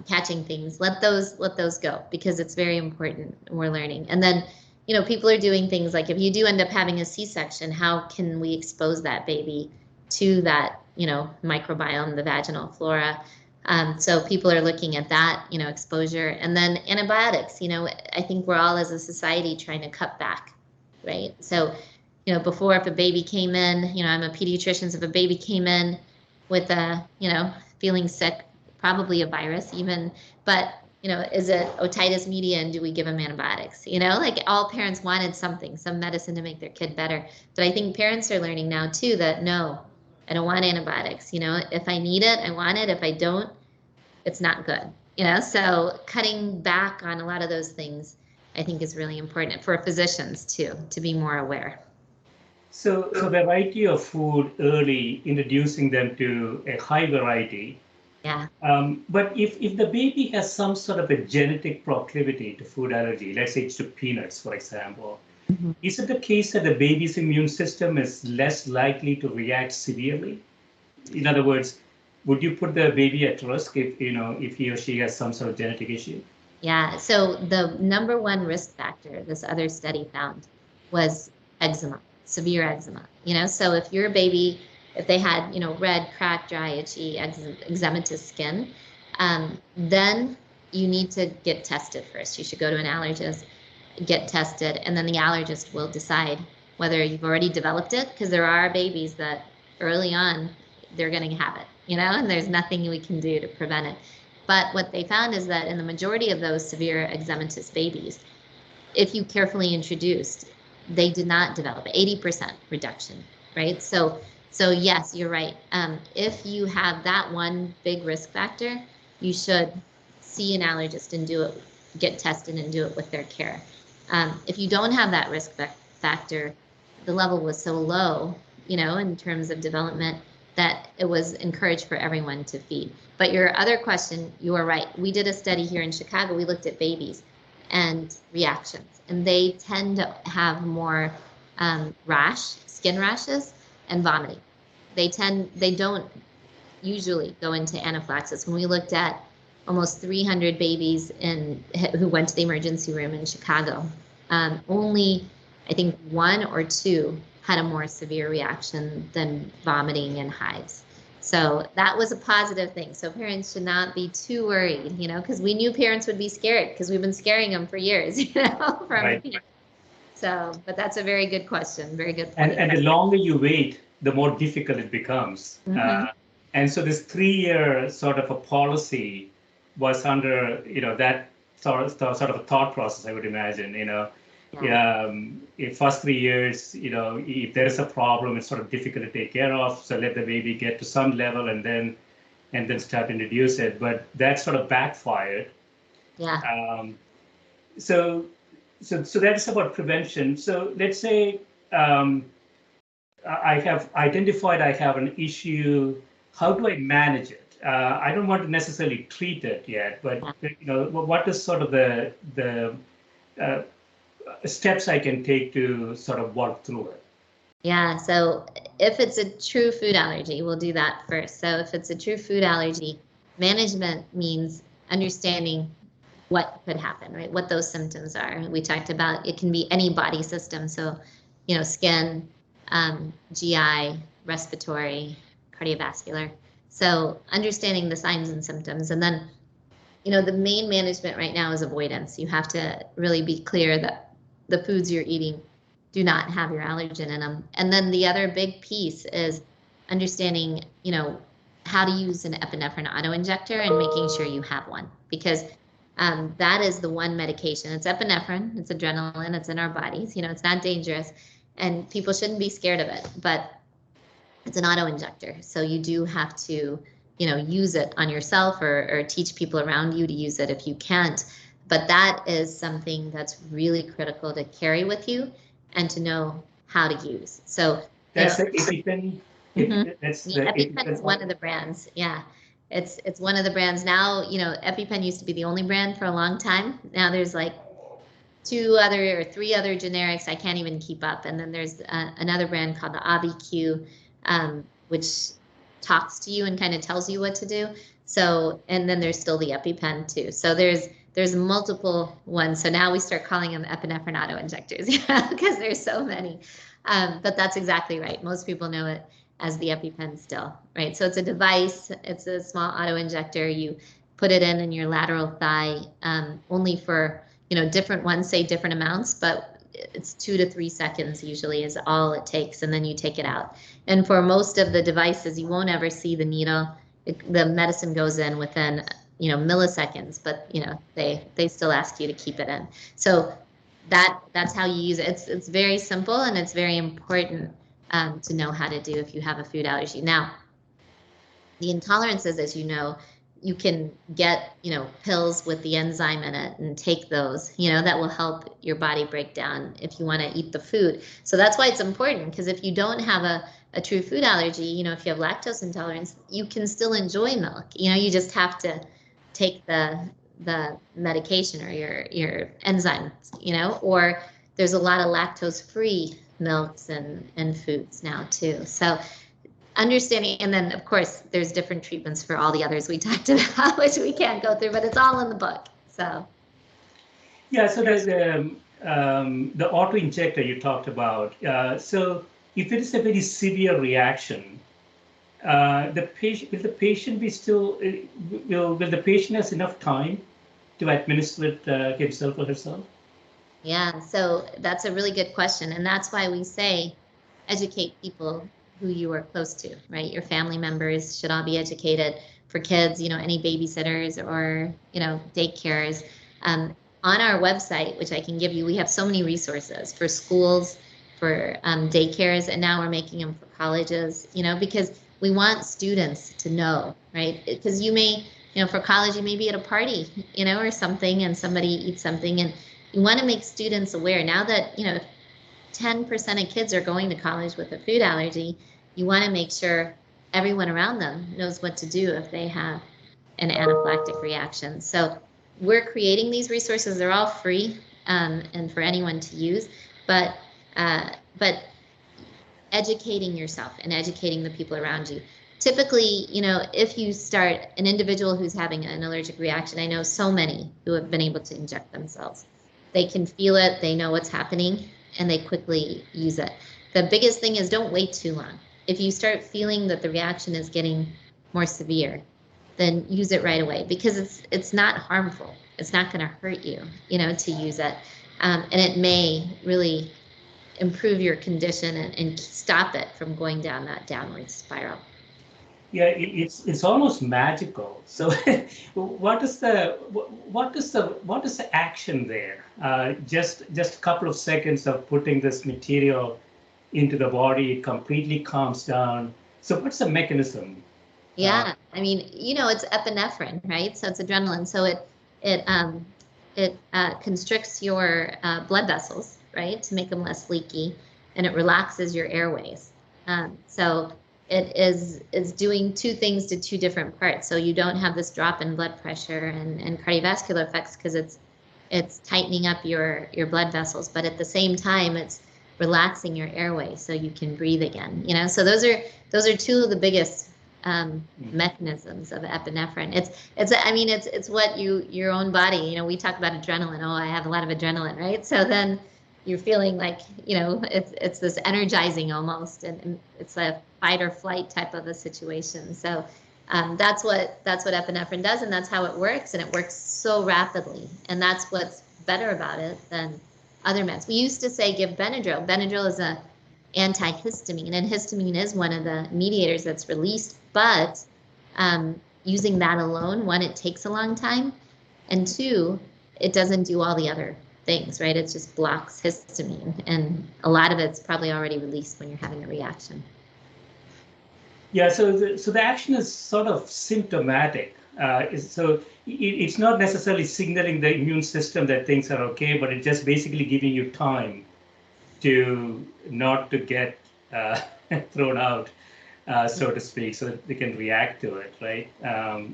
catching things, let those go, because it's very important. We're learning. And then, people are doing things like, if you do end up having a C-section, how can we expose that baby to that, microbiome, the vaginal flora? So people are looking at that, exposure. And then antibiotics, I think we're all as a society trying to cut back, right? So, before, if a baby came in, I'm a pediatrician, so if a baby came in with a, feeling sick, probably a virus even, but is it otitis media, and do we give them antibiotics? Like, all parents wanted some medicine to make their kid better. But I think parents are learning now too that no, I don't want antibiotics. If I need it, I want it. If I don't, it's not good. So cutting back on a lot of those things, I think, is really important for physicians too, to be more aware. So variety of food early, introducing them to a high variety. Yeah. But if the baby has some sort of a genetic proclivity to food allergy, let's say to peanuts, for example, is it the case that the baby's immune system is less likely to react severely? In other words, would you put the baby at risk if he or she has some sort of genetic issue? Yeah. So the number one risk factor this other study found was eczema, severe eczema. So if your baby, if they had, red, cracked, dry, itchy, eczematous skin, then you need to get tested first. You should go to an allergist, get tested, and then the allergist will decide whether you've already developed it, because there are babies that early on, they're going to have it, and there's nothing we can do to prevent it. But what they found is that in the majority of those severe eczematous babies, if you carefully introduced, they did not develop 80% reduction, right? So yes, you're right. If you have that one big risk factor, you should see an allergist and get tested and do it with their care. If you don't have that risk factor, the level was so low, in terms of development, that it was encouraged for everyone to feed. But your other question, you are right. We did a study here in Chicago. We looked at babies and reactions, and they tend to have more skin rashes and vomiting. They don't usually go into anaphylaxis. When we looked at almost 300 babies who went to the emergency room in Chicago, only, I think, 1 or 2 had a more severe reaction than vomiting and hives. So that was a positive thing. So parents should not be too worried, because we knew parents would be scared because we've been scaring them for years, from Right. So, but that's a very good question. Very good point. And the longer you wait, the more difficult it becomes. And so this 3-year sort of a policy was under, that sort of a thought process, I would imagine, if first 3 years, if there is a problem, it's sort of difficult to take care of. So let the baby get to some level and then start to introduce it. But that sort of backfired. Yeah. So that is about prevention. So let's say I have identified I have an issue. How do I manage it? I don't want to necessarily treat it yet, but what is sort of the steps I can take to sort of work through it? Yeah, so if it's a true food allergy, we'll do that first. So if it's a true food allergy, management means understanding what could happen, right? What those symptoms are. We talked about it can be any body system. So, skin, GI, respiratory, cardiovascular. So understanding the signs and symptoms. And then, the main management right now is avoidance. You have to really be clear that the foods you're eating do not have your allergen in them. And then the other big piece is understanding, how to use an epinephrine auto-injector and making sure you have one, because that is the one medication. It's epinephrine, it's adrenaline, it's in our bodies, it's not dangerous, and people shouldn't be scared of it, but it's an auto-injector. So you do have to, use it on yourself or teach people around you to use it if you can't. But that is something that's really critical to carry with you and to know how to use. So that's the EpiPen. EpiPen is one of the brands. Yeah, it's one of the brands now. EpiPen used to be the only brand for a long time. Now there's like 2 or 3 other generics. I can't even keep up. And then there's another brand called the AviQ, which talks to you and kind of tells you what to do. So, and then there's still the EpiPen too. So there's multiple ones. So now we start calling them epinephrine auto injectors because there's so many. But that's exactly right. Most people know it as the EpiPen still, right? So it's a device. It's a small auto injector. You put it in your lateral thigh, only for, different ones say different amounts, but it's 2 to 3 seconds usually is all it takes, and then you take it out. And for most of the devices, you won't ever see the needle. The medicine goes in within, milliseconds, but they still ask you to keep it in. So that's how you use it. It's very simple, and it's very important to know how to do if you have a food allergy. Now, the intolerances, as you know, you can get, pills with the enzyme in it and take those, that will help your body break down if you want to eat the food. So that's why it's important, because if you don't have a true food allergy, if you have lactose intolerance, you can still enjoy milk. You just have to take the medication or your enzymes, or there's a lot of lactose-free milks and foods now too. So understanding, and then of course there's different treatments for all the others we talked about, which we can't go through, but it's all in the book. So yeah, so there's the auto injector you talked about. So if it is a very severe reaction, will the patient be still, will the patient has enough time to administer it himself or herself? Yeah, so that's a really good question, and that's why we say educate people who you are close to, right? Your family members should all be educated. For kids, any babysitters or, daycares. On our website, which I can give you, we have so many resources for schools, for daycares, and now we're making them for colleges, because we want students to know, right? Because you may, for college, you may be at a party, or something, and somebody eats something, and you want to make students aware. Now that, 10% of kids are going to college with a food allergy, you want to make sure everyone around them knows what to do if they have an anaphylactic reaction. So we're creating these resources. They're all free and for anyone to use, but educating yourself and educating the people around you. Typically, if you start an individual who's having an allergic reaction, I know so many who have been able to inject themselves. They can feel it, they know what's happening, and they quickly use it. The biggest thing is don't wait too long. if you start feeling that the reaction is getting more severe, then use it right away, because it's not harmful. It's not going to hurt you, to use it. And it may really improve your condition and stop it from going down that downward spiral. Yeah, it's almost magical. So, what is the action there? Just a couple of seconds of putting this material into the body, it completely calms down. So, what's the mechanism? Yeah, I mean, it's epinephrine, right? So it's adrenaline. So it constricts your blood vessels, right, to make them less leaky, and it relaxes your airways. So it is doing two things to two different parts. So you don't have this drop in blood pressure and cardiovascular effects, because it's tightening up your blood vessels, but at the same time it's relaxing your airway so you can breathe again. So those are two of the biggest mechanisms of epinephrine. It's what your own body, we talk about adrenaline. Oh, I have a lot of adrenaline, right? So then you're feeling like, it's this energizing almost, and it's a fight or flight type of a situation. So that's what epinephrine does, and that's how it works, and it works so rapidly. And that's what's better about it than other meds. We used to say give Benadryl. Benadryl is a antihistamine, and histamine is one of the mediators that's released, but using that alone, one, it takes a long time, and two, it doesn't do all the other things, right? It just blocks histamine, and a lot of it's probably already released when you're having a reaction. Yeah, so the action is sort of symptomatic. So it's not necessarily signaling the immune system that things are okay, but it's just basically giving you time to not to get thrown out, so to speak, so that they can react to it, right?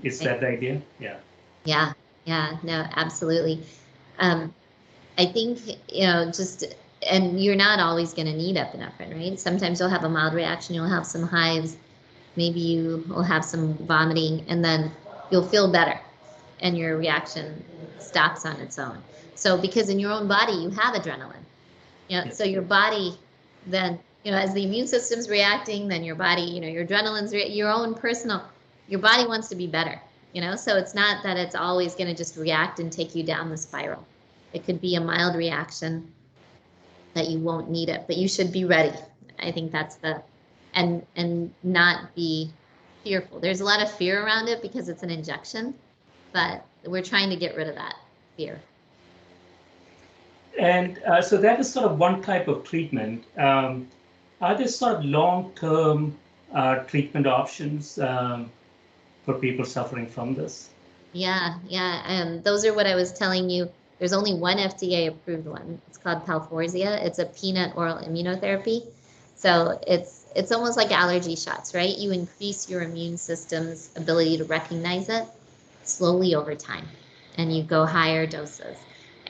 Is that the idea? Yeah. Yeah, no, absolutely. I think, and you're not always going to need epinephrine, right? Sometimes you'll have a mild reaction, you'll have some hives, maybe you will have some vomiting, and then you'll feel better and your reaction stops on its own. So because in your own body you have adrenaline, so your body then, as the immune system's reacting, then your body, your adrenaline's your body wants to be better, so it's not that it's always going to just react and take you down the spiral. It could be a mild reaction that you won't need it, but you should be ready. I think that's and not be fearful. There's a lot of fear around it because it's an injection, but we're trying to get rid of that fear. And so that is sort of one type of treatment. Are there sort of long-term treatment options for people suffering from this? Yeah. Those are what I was telling you. There's only one FDA-approved one. It's called Palforzia. It's a peanut oral immunotherapy. So it's almost like allergy shots, right? You increase your immune system's ability to recognize it slowly over time, and you go higher doses.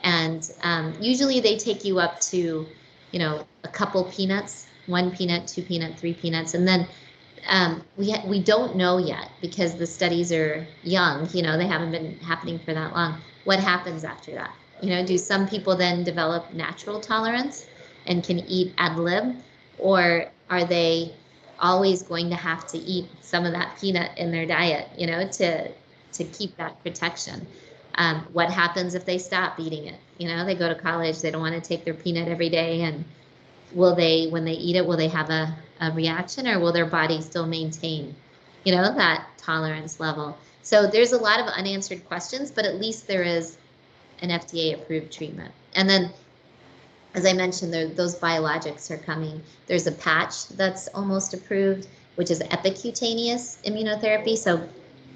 And usually they take you up to, a couple peanuts, 1 peanut, 2 peanut, 3 peanuts. And then we don't know yet, because the studies are young, they haven't been happening for that long. What happens after that? Do some people then develop natural tolerance and can eat ad lib, or are they always going to have to eat some of that peanut in their diet, to keep that protection? What happens if they stop eating it? They go to college, they don't want to take their peanut every day, and when they eat it, will they have a reaction, or will their body still maintain, that tolerance level? So there's a lot of unanswered questions, but at least there is an FDA-approved treatment. And then, as I mentioned, those biologics are coming. There's a patch that's almost approved, which is epicutaneous immunotherapy. So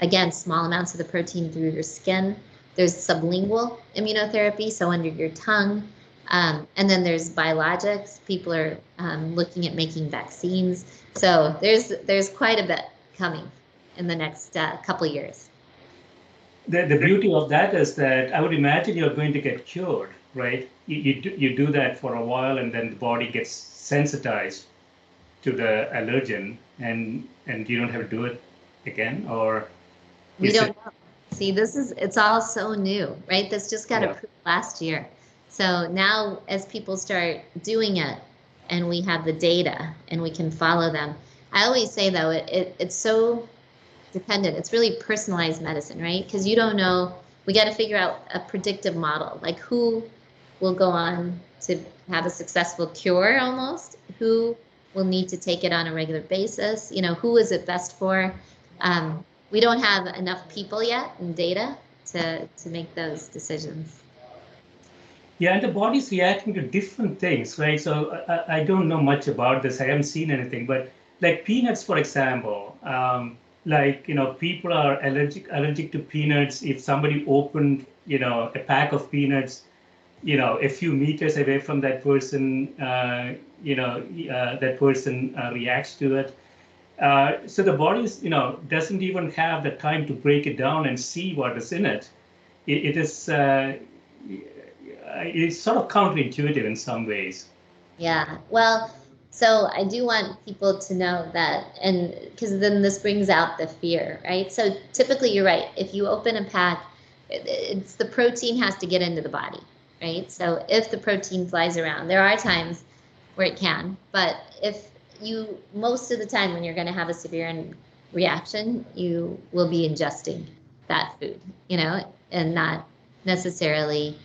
again, small amounts of the protein through your skin. There's sublingual immunotherapy, so under your tongue. And then there's biologics. People are looking at making vaccines. So there's quite a bit coming in the next couple of years. The beauty of that is that I would imagine you're going to get cured, right? You do that for a while, and then the body gets sensitized to the allergen, and you don't have to do it again, or we don't know. See, it's all so new, right? This just got approved last year. So now as people start doing it and we have the data and we can follow them, I always say though, it's so dependent. It's really personalized medicine, right? Because you don't know. We got to figure out a predictive model, like who will go on to have a successful cure almost, who will need to take it on a regular basis, who is it best for. We don't have enough people yet and data to make those decisions. Yeah, and the body's reacting to different things, right? So I don't know much about this. I haven't seen anything, but like peanuts, for example, people are allergic to peanuts. If somebody opened, a pack of peanuts, a few meters away from that person, that person reacts to it. So the body doesn't even have the time to break it down and see what is in it. It is it's sort of counterintuitive in some ways. Yeah, well, so I do want people to know that, and because then this brings out the fear, right? So typically you're right. If you open a pack, it's the protein has to get into the body, right? So if the protein flies around, there are times where it can, but most of the time when you're going to have a severe reaction, you will be ingesting that food, and not necessarily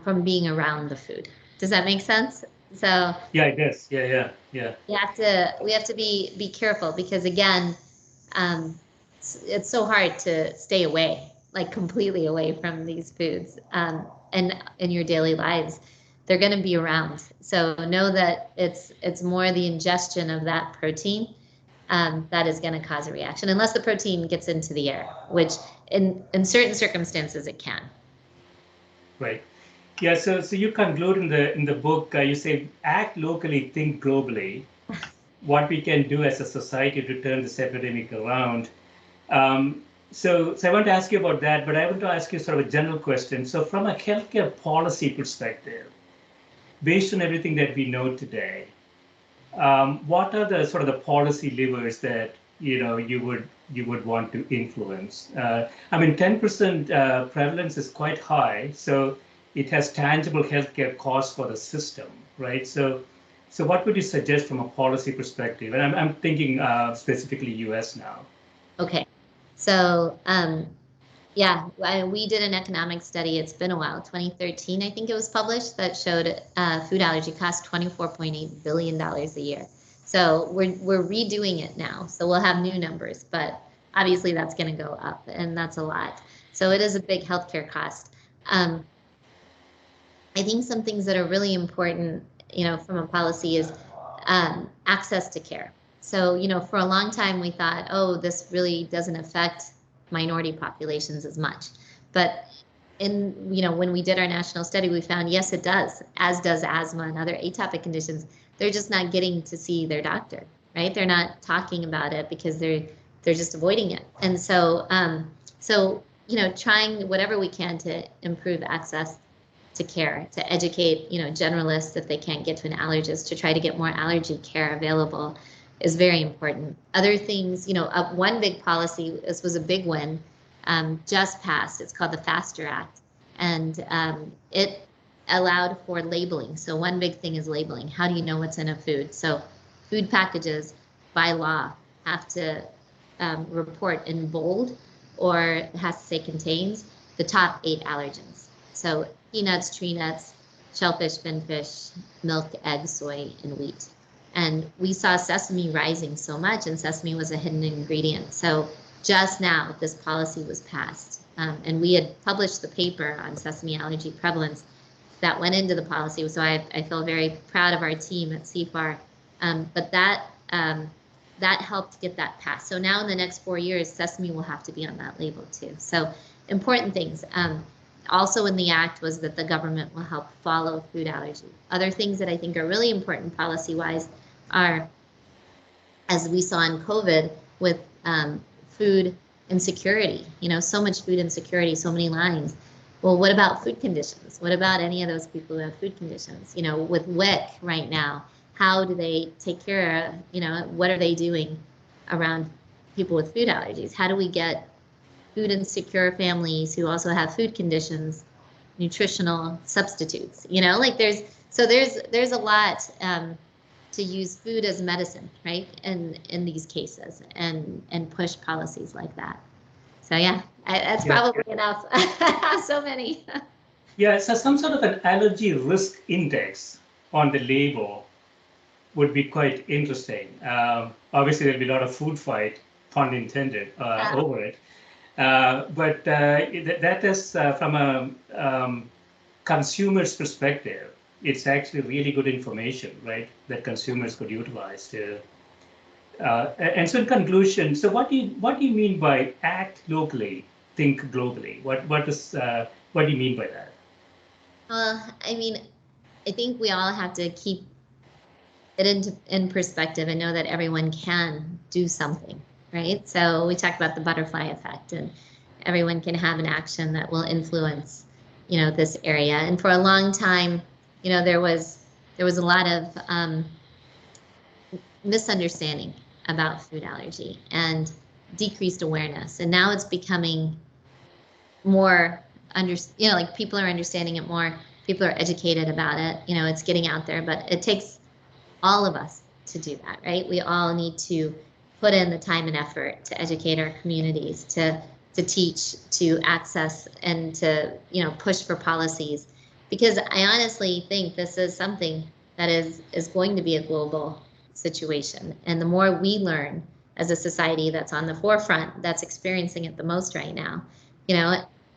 from being around the food. Does that make sense? So yeah, it does. Yeah. we have to be careful because again, it's so hard to stay away, like completely away from these foods, and in your daily lives, they're going to be around. So know that it's more the ingestion of that protein that is going to cause a reaction, unless the protein gets into the air, which in certain circumstances it can. Right. Yeah. So you conclude in the book, you say, act locally, think globally. What we can do as a society to turn this epidemic around. So I want to ask you about that, but I want to ask you sort of a general question. So from a healthcare policy perspective, based on everything that we know today, what are the sort of the policy levers that you would want to influence? I mean, 10% prevalence is quite high, so it has tangible healthcare costs for the system, right? So what would you suggest from a policy perspective? And I'm thinking specifically U.S. now. Okay, so yeah, we did an economic study. It's been a while, 2013, I think it was published, that showed food allergy costs $24.8 billion a year. So we're redoing it now. So we'll have new numbers, but obviously that's going to go up, and that's a lot. So it is a big healthcare cost. I think some things that are really important, from a policy is access to care. So, for a long time we thought, oh, this really doesn't affect minority populations as much. But when we did our national study, we found, yes, it does, as does asthma and other atopic conditions. They're just not getting to see their doctor, right? They're not talking about it because they're just avoiding it. And so, trying whatever we can to improve access to care, to educate, generalists if they can't get to an allergist, to try to get more allergy care available is very important. Other things, one big policy, this was a big one, just passed. It's called the FASTER Act, and it allowed for labeling. So one big thing is labeling. How do you know what's in a food? So food packages by law have to report in bold, or it has to say contains the top 8 allergens. So peanuts, tree nuts, shellfish, finfish, milk, egg, soy, and wheat. And we saw sesame rising so much, and sesame was a hidden ingredient. So just now this policy was passed, and we had published the paper on sesame allergy prevalence that went into the policy. So I feel very proud of our team at CFAR. But that helped get that passed. So now in the next 4 years, sesame will have to be on that label too. So important things. Also in the act was that the government will help follow food allergy. Other things that I think are really important policy-wise are, as we saw in COVID with food insecurity, so much food insecurity, so many lines. Well, what about food conditions? What about any of those people who have food conditions? With WIC right now, how do they take care of, what are they doing around people with food allergies? How do we get food insecure families who also have food conditions, nutritional substitutes? There's a lot to use food as medicine, right? In these cases, and push policies like that. So yeah, that's probably enough. I have so many. Yeah, so some sort of an allergy risk index on the label would be quite interesting. Obviously, there'll be a lot of food fight, pun intended, over it. But that is from a consumer's perspective, it's actually really good information, right? That consumers could utilize to. And so, in conclusion, so what do you mean by act locally, think globally? What do you mean by that? I mean, I think we all have to keep it in perspective and know that everyone can do something, right? So we talked about the butterfly effect, and everyone can have an action that will influence, this area. And for a long time, there was a lot of misunderstanding about food allergy and decreased awareness. And now it's becoming more like people are understanding it more. People are educated about it. It's getting out there, but it takes all of us to do that, right? We all need to put in the time and effort to educate our communities, to teach, to access, and to push for policies, because I honestly think this is something that is going to be a global situation. And the more we learn as a society that's on the forefront, that's experiencing it the most right now,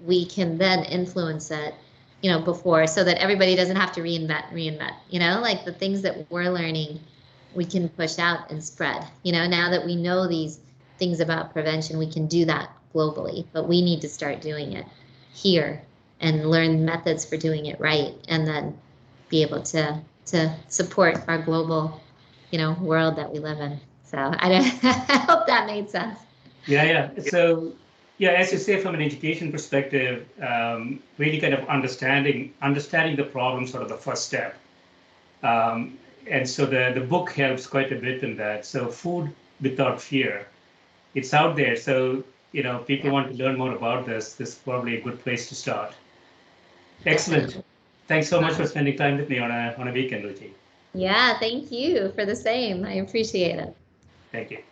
we can then influence it before, so that everybody doesn't have to reinvent, like the things that we're learning, we can push out and spread. Now that we know these things about prevention, we can do that globally, but we need to start doing it here and learn methods for doing it right, and then be able to support our global, world that we live in. So I hope that made sense. Yeah. So, yeah, as you say, from an education perspective, really kind of understanding the problem, sort of the first step. And so the book helps quite a bit in that. So food without fear, it's out there. So, people want to learn more about this. This is probably a good place to start. Excellent. Thanks so much for spending time with me on a weekend, Ruchi. Yeah, thank you for the same. I appreciate it. Thank you.